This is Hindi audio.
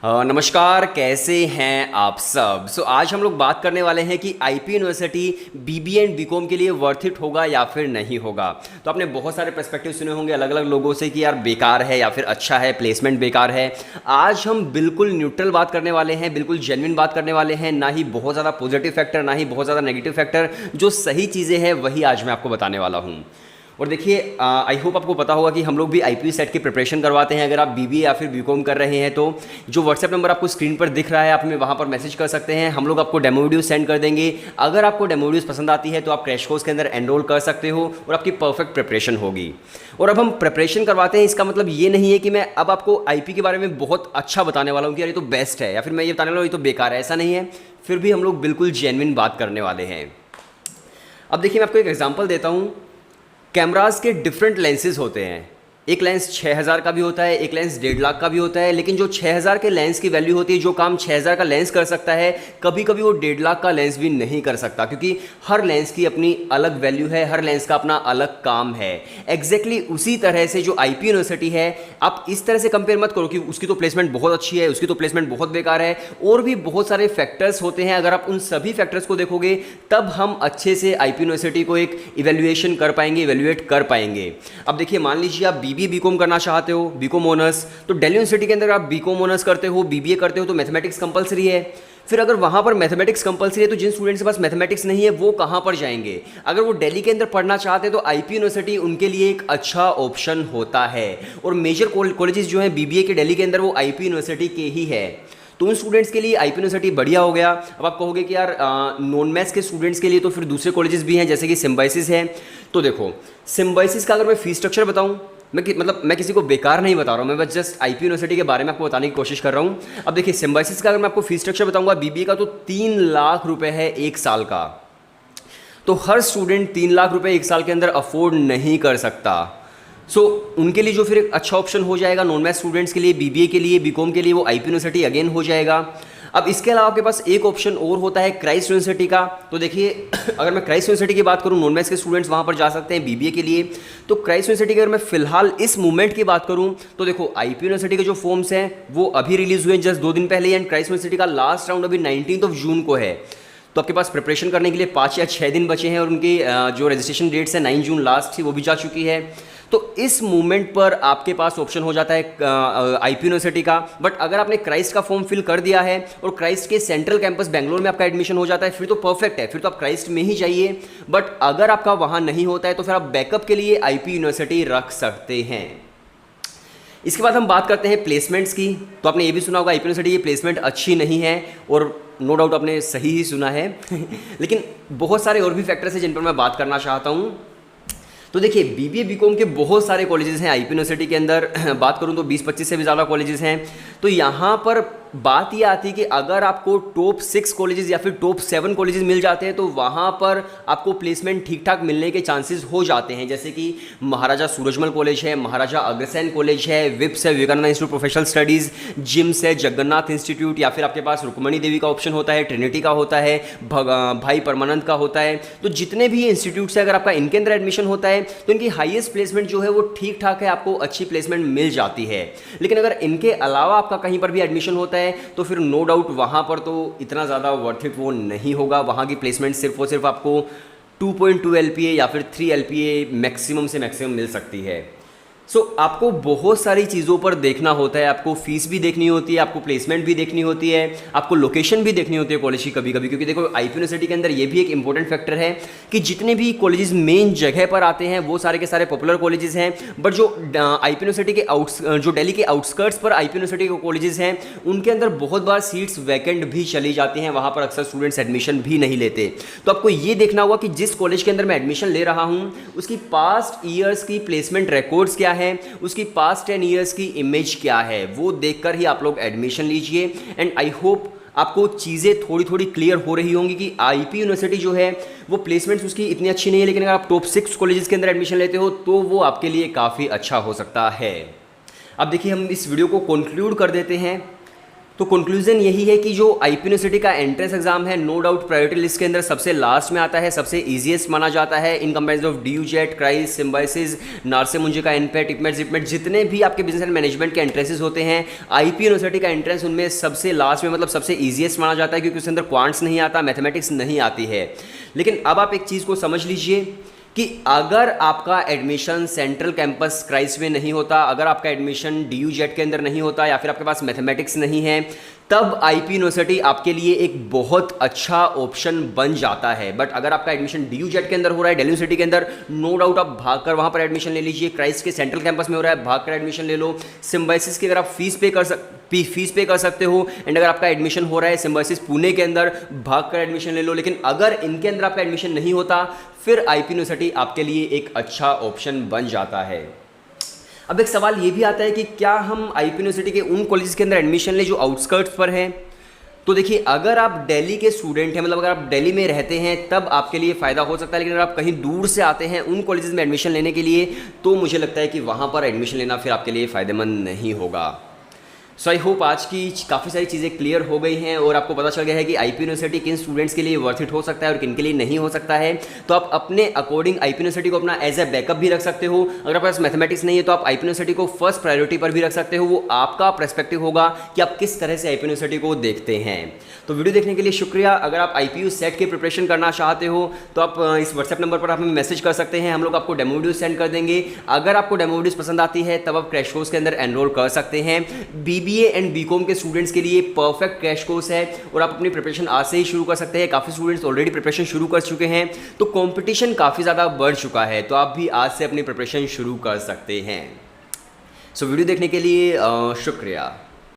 नमस्कार, कैसे हैं आप सब। आज हम लोग बात करने वाले हैं कि IP university BB and BCom के लिए वर्थ इट होगा या फिर नहीं होगा। तो आपने बहुत सारे पर्सपेक्टिव सुने होंगे अलग अलग लोगों से कि यार बेकार है या फिर अच्छा है, प्लेसमेंट बेकार है। आज हम बिल्कुल न्यूट्रल बात करने वाले हैं, बिल्कुल जेन्युइन बात करने वाले हैं, ना ही बहुत ज़्यादा पॉजिटिव फैक्टर ना ही बहुत ज़्यादा नेगेटिव फैक्टर। जो सही चीज़ें हैं वही आज मैं आपको बताने वाला हूँ। और देखिए, आई होप आपको पता होगा कि हम लोग भी आईपी सेट की प्रिपरेशन करवाते हैं। अगर आप बीबीए या फिर बीकॉम कर रहे हैं तो जो व्हाट्सएप नंबर आपको स्क्रीन पर दिख रहा है आप हमें वहाँ पर मैसेज कर सकते हैं। हम लोग आपको डेमो वीडियो सेंड कर देंगे। अगर आपको डेमो वीडियोस पसंद आती है तो आप क्रैश कोर्स के अंदर एनरोल कर सकते हो और आपकी परफेक्ट प्रिपरेशन होगी। और अब हम प्रिपरेशन करवाते हैं, इसका मतलब ये नहीं है कि मैं अब आपको आईपी के बारे में बहुत अच्छा बताने वाला हूँ कि यार ये तो बेस्ट है या फिर मैं ये बताने वाला हूँ ये तो बेकार है। ऐसा नहीं है, फिर भी हम लोग बिल्कुल जेन्युइन बात करने वाले हैं। अब देखिए, मैं आपको एक एग्जांपल देता हूँ। कैमरास के डिफरेंट लेंसेज होते हैं। एक लेंस 6000 का भी होता है, एक लेंस 1.5 लाख का भी होता है। लेकिन जो 6000 के लेंस की वैल्यू होती है, जो काम 6000 का लेंस कर सकता है, कभी कभी वो 1.5 लाख का लेंस भी नहीं कर सकता, क्योंकि हर लेंस की अपनी अलग वैल्यू है, हर लेंस का अपना अलग काम है। एग्जैक्टली उसी तरह से जो आईपी यूनिवर्सिटी है, आप इस तरह से कंपेयर मत करो कि उसकी तो प्लेसमेंट बहुत अच्छी है, उसकी तो प्लेसमेंट बहुत बेकार है। और भी बहुत सारे फैक्टर्स होते हैं। अगर आप उन सभी फैक्टर्स को देखोगे तब हम अच्छे से आईपी यूनिवर्सिटी को एक इवेल्युएशन कर पाएंगे, इवेल्युएट कर पाएंगे। अब देखिए, मान लीजिए आप बीकॉम करना चाहते हो, बीकॉम ऑनर्स, तो दिल्ली यूनिवर्सिटी के अंदर आप बीकॉम ऑनर्स करते हो, बीबीए करते हो तो मैथमेटिक्स कंपलसरी है। फिर अगर वहां पर मैथमेटिक्स कंपलसरी है तो जिन स्टूडेंट्स के पास मैथमेटिक्स नहीं है वो कहां पर जाएंगे। अगर वो दिल्ली के अंदर पढ़ना चाहते हैं तो आईपी यूनिवर्सिटी उनके लिए एक अच्छा ऑप्शन होता है। और मेजर कॉलेजेस जो हैं बीबीए के दिल्ली के अंदर वो आईपी यूनिवर्सिटी के ही है। तो उन स्टूडेंट्स के लिए आईपी यूनिवर्सिटी बढ़िया हो गया। अब आप कहोगे कि यार नॉन मैथ्स के स्टूडेंट्स के लिए तो फिर दूसरे कॉलेजेस भी हैं, जैसे कि सिम्बाइसिस है। तो देखो, सिम्बाइसिस का अगर मैं फीस स्ट्रक्चर बताऊं, मैं किसी को बेकार नहीं बता रहा हूँ, मैं बस जस्ट आईपी यूनिवर्सिटी के बारे में आपको बताने की कोशिश कर रहा हूँ। अब देखिए, सिम्बाइसिस का अगर मैं आपको फीस स्ट्रक्चर बताऊंगा बीबीए का, तो 3 लाख रुपए है एक साल का। तो हर स्टूडेंट 3 लाख रुपए एक साल के अंदर अफोर्ड नहीं कर सकता। उनके लिए जो फिर एक अच्छा ऑप्शन हो जाएगा नॉन मैथ स्टूडेंट्स के लिए, बीबीए के लिए, बीकॉम के लिए, वो आईपी यूनिवर्सिटी अगेन हो जाएगा। अब इसके अलावा आपके पास एक ऑप्शन और होता है क्राइस्ट यूनिवर्सिटी का। तो देखिए, अगर मैं क्राइस्ट यूनिवर्सिटी की बात करूं, नॉन मैथ्स के स्टूडेंट्स वहां पर जा सकते हैं बीबीए के लिए। तो क्राइस्ट यूनिवर्सिटी की अगर मैं फिलहाल इस मूवमेंट की बात करूं तो देखो, आईपी यूनिवर्सिटी के जो फॉर्म्स हैं वो अभी रिलीज हुए जस्ट 2 दिन पहले, एंड क्राइस्ट यूनिवर्सिटी का लास्ट राउंड अभी 19 जून को है। तो आपके पास प्रिपरेशन करने के लिए 5 या 6 दिन बचे हैं, और उनकी जो रजिस्ट्रेशन डेट्स है 9 जून लास्ट थी वो भी जा चुकी है। तो इस मूवमेंट पर आपके पास ऑप्शन हो जाता है आईपी यूनिवर्सिटी का। बट अगर आपने क्राइस्ट का फॉर्म फिल कर दिया है और क्राइस्ट के सेंट्रल कैंपस बेंगलोर में आपका एडमिशन हो जाता है, फिर तो परफेक्ट है, फिर तो आप क्राइस्ट में ही जाइए। बट अगर आपका वहां नहीं होता है तो फिर आप बैकअप के लिए आईपी यूनिवर्सिटी रख सकते हैं। इसके बाद हम बात करते हैं प्लेसमेंट्स की। तो आपने ये भी सुना होगा आईपी यूनिवर्सिटी की प्लेसमेंट अच्छी नहीं है, और नो डाउट आपने सही ही सुना है। लेकिन बहुत सारे और भी फैक्टर्स हैं जिन पर मैं बात करना चाहता हूँ। तो देखिए, बीबीए बीकॉम के बहुत सारे कॉलेजेस हैं आईपी यूनिवर्सिटी के अंदर। बात करूं तो 20-25 से भी ज़्यादा कॉलेजेस हैं। तो यहाँ पर बात ये आती है कि अगर आपको टॉप 6 कॉलेजेस या फिर टॉप 7 कॉलेजेस मिल जाते हैं तो वहाँ पर आपको प्लेसमेंट ठीक ठाक मिलने के चांसेस हो जाते हैं। जैसे कि महाराजा सूरजमल कॉलेज है, महाराजा अग्रसेन कॉलेज है, विप्स है, Vivekananda institute professional studies, JIMS है, जगन्नाथ इंस्टीट्यूट, या फिर आपके पास रुक्मणी देवी का ऑप्शन होता है, ट्रिनिटी का होता है, भाई परमानंद का होता है। तो जितने भी इंस्टीट्यूट्स हैं, अगर आपका इनके अंदर एडमिशन होता है तो इनकी हाईएस्ट प्लेसमेंट जो है वो ठीक ठाक है, आपको अच्छी प्लेसमेंट मिल जाती है। लेकिन अगर इनके अलावा आपका कहीं पर भी एडमिशन होता है तो फिर नो डाउट वहाँ पर तो इतना ज़्यादा वर्थ इट वो नहीं होगा। वहाँ की प्लेसमेंट सिर्फ और सिर्फ आपको 2.2 LPA या फिर 3 LPA मैक्सिमम से मैक्सिमम मिल सकती है। आपको बहुत सारी चीज़ों पर देखना होता है। आपको फीस भी देखनी होती है, आपको प्लेसमेंट भी देखनी होती है, आपको लोकेशन भी देखनी होती है कॉलेज की कभी कभी। क्योंकि देखो, आईपी यूनिवर्सिटी के अंदर ये भी एक इंपॉर्टेंट फैक्टर है कि जितने भी कॉलेजेस मेन जगह पर आते हैं वो सारे के सारे पॉपुलर कॉलेजेस हैं। बट जो आईपी यूनिवर्सिटी के जो दिल्ली के आउटस्कर्ट्स पर आईपी यूनिवर्सिटी के कॉलेजेस हैं उनके अंदर बहुत बार सीट्स वैकेंट भी चली जाती हैं, वहाँ पर अक्सर स्टूडेंट्स एडमिशन भी नहीं लेते। तो आपको ये देखना होगा कि जिस कॉलेज के अंदर मैं एडमिशन ले रहा हूँ उसकी पास्ट ईयर्स की प्लेसमेंट रिकॉर्ड्स क्या है, उसकी पास्ट 10 ईयर्स की इमेज क्या है, वो देखकर ही आप लोग एडमिशन लीजिए। एंड आई होप आपको चीज़ें थोड़ी थोड़ी क्लियर हो रही होंगी कि आईपी यूनिवर्सिटी जो है वो प्लेसमेंट्स उसकी इतनी अच्छी नहीं है, लेकिन अगर आप टॉप 6 कॉलेजेस के अंदर एडमिशन लेते हो तो वो आपके लिए काफ़ी अच्छा हो सकता है। अब देखिए, हम इस वीडियो को कंक्लूड कर देते हैं। तो कंक्लूजन यही है कि जो आईपी यूनिवर्सिटी का एंट्रेंस एग्जाम है, नो डाउट प्रायोरिटी लिस्ट के अंदर सबसे लास्ट में आता है, सबसे इजीएस्ट माना जाता है in comparison of DU JAT, Christ, Symbiosis, Narsee Monjee का एनपेट, इपमेट, जिपमेट, जितने भी आपके बिजनेस एंड मैनेजमेंट के एंट्रेंसेस होते हैं, आईपी यूनिवर्सिटी का एंट्रेंस उनमें सबसे लास्ट में, मतलब सबसे ईजीएस्ट माना जाता है, क्योंकि उसके अंदर क्वांट्स नहीं आता, मैथमेटिक्स नहीं आती है। लेकिन अब आप एक चीज़ को समझ लीजिए कि अगर आपका एडमिशन सेंट्रल कैंपस क्राइस में नहीं होता, अगर आपका एडमिशन डीयू जेट के अंदर नहीं होता, या फिर आपके पास मैथमेटिक्स नहीं है, तब आईपी यूनिवर्सिटी आपके लिए एक बहुत अच्छा ऑप्शन बन जाता है। बट अगर आपका एडमिशन डीयू जेट के अंदर हो रहा है, दिल्ली यूनिवर्सिटी के अंदर, नो डाउट आप भागकर वहाँ पर एडमिशन ले लीजिए। क्राइस्ट के सेंट्रल कैंपस में हो रहा है, भागकर एडमिशन ले लो। सिम्बाइसिस की अगर आप फीस पे कर सकते हो, एंड अगर आपका एडमिशन हो रहा है सिम्बाइसिस पुणे के अंदर, भागकर एडमिशन ले लो। लेकिन अगर इनके अंदर आपका एडमिशन नहीं होता, फिर आईपी यूनिवर्सिटी आपके लिए एक अच्छा ऑप्शन बन जाता है। अब एक सवाल ये भी आता है कि क्या हम आईपी यूनिवर्सिटी के उन कॉलेजेस के अंदर एडमिशन लें जो आउटस्कर्ट्स पर हैं? तो देखिए, अगर आप दिल्ली के स्टूडेंट हैं, मतलब अगर आप दिल्ली में रहते हैं, तब आपके लिए फ़ायदा हो सकता है। लेकिन अगर आप कहीं दूर से आते हैं उन कॉलेजेस में एडमिशन लेने के लिए, तो मुझे लगता है कि वहाँ पर एडमिशन लेना फिर आपके लिए फ़ायदेमंद नहीं होगा। सो आई होप आज की काफ़ी सारी चीज़ें क्लियर हो गई हैं और आपको पता चल गया है कि आईपी यूनिवर्सिटी किन स्टूडेंट्स के लिए वर्थ इट हो सकता है और किन के लिए नहीं हो सकता है। तो आप अपने अकॉर्डिंग आईपी यूनिवर्सिटी को अपना एज ए बैकअप भी रख सकते हो। अगर आपके पास मैथमेटिक्स नहीं है तो आप आईपी यूनिवर्सिटी को फर्स्ट प्रायोरिटी पर भी रख सकते हो। वो आपका पर्सपेक्टिव होगा कि आप किस तरह से आईपी यूनिवर्सिटी को देखते हैं। तो वीडियो देखने के लिए शुक्रिया। अगर आप आईपीयू सेट की प्रिपरेशन करना चाहते हो तो आप इस व्हाट्सएप नंबर पर आप हमें मैसेज कर सकते हैं, हम लोग आपको डेमो वीडियो सेंड कर देंगे। अगर आपको डेमो वीडियोस पसंद आती है तब आप क्रैश कोर्स के अंदर एनरोल कर सकते हैं। बीबीए एंड बीकॉम के स्टूडेंट्स के लिए परफेक्ट क्रैश कोर्स है और आप अपनी प्रिपरेशन आज से ही शुरू कर सकते हैं। काफ़ी स्टूडेंट्स ऑलरेडी प्रिपरेशन शुरू कर चुके हैं, तो कंपटीशन काफ़ी ज़्यादा बढ़ चुका है, तो आप भी आज से अपनी प्रिपरेशन शुरू कर सकते हैं। सो वीडियो देखने के लिए शुक्रिया।